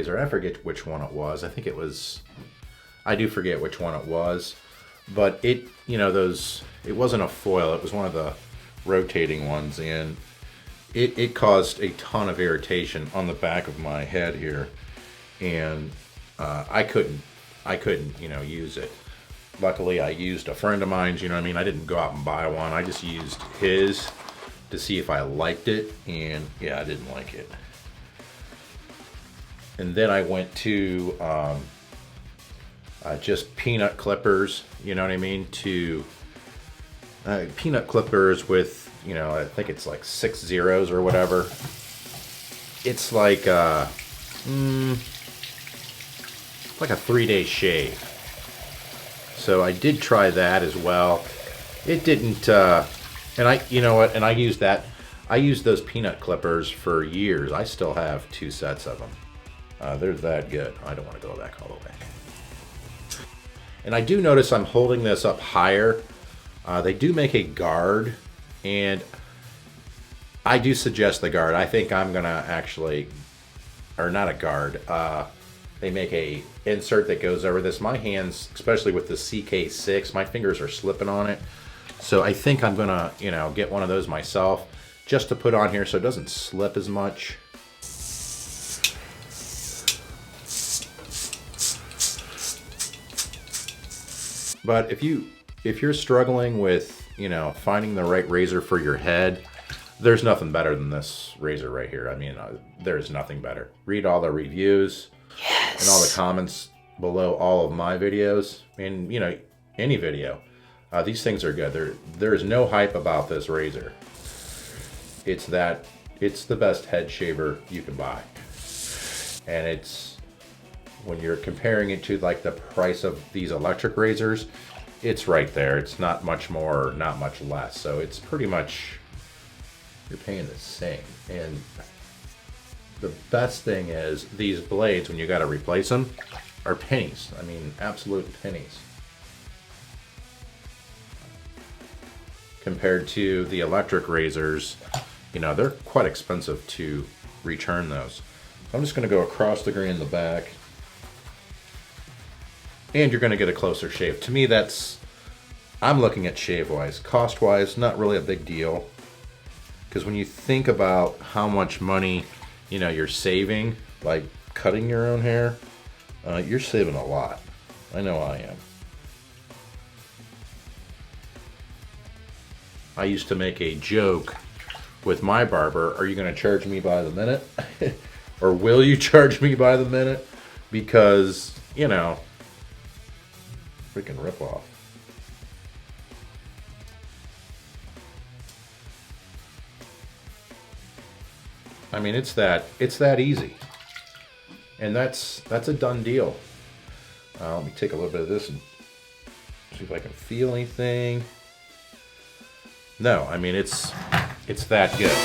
razor. I forget which one it was. I think it was, I do forget which one it was, but it, you know, it wasn't a foil, it was one of the rotating ones, and it caused a ton of irritation on the back of my head here, and I couldn't, you know, use it. Luckily, I used a friend of mine's, you know what I mean? I didn't go out and buy one. I just used his to see if I liked it, and yeah, I didn't like it. And then I went to just peanut clippers, you know what I mean? To peanut clippers with, you know, I think it's like 6 zeros or whatever. It's like a 3-day shave. So I did try that as well. It didn't, and I, you know what, and I used that. I used those peanut clippers for years. I still have 2 sets of them. They're that good. I don't want to go back all the way. And I do notice I'm holding this up higher. They do make a guard, and I do suggest the guard. I think I'm gonna actually, or not a guard. They make a insert that goes over this. My hands, especially with the CK6, my fingers are slipping on it. So I think I'm gonna, you know, get one of those myself just to put on here so it doesn't slip as much. But if you're struggling with, you know, finding the right razor for your head, there's nothing better than this razor right here. I mean, there's nothing better. Read all the reviews. Yes. And all the comments below all of my videos, and you know, any video. These things are good. There is no hype about this razor. It's the best head shaver you can buy. And it's, when you're comparing it to like the price of these electric razors, it's right there. It's not much more or not much less. So it's pretty much, you're paying the same. And the best thing is these blades, when you got to replace them, are pennies. I mean, absolute pennies. Compared to the electric razors, you know, they're quite expensive to return those. I'm just going to go across the grain in the back. And you're going to get a closer shave. To me, I'm looking at shave-wise. Cost-wise, not really a big deal. Because when you think about how much money, you know, you're saving, like cutting your own hair, you're saving a lot. I know I am. I used to make a joke with my barber, are you going to charge me by the minute? Or will you charge me by the minute? Because, you know, freaking rip off. I mean, it's that easy. And that's a done deal. Let me take a little bit of this and see if I can feel anything. No, I mean, it's that good.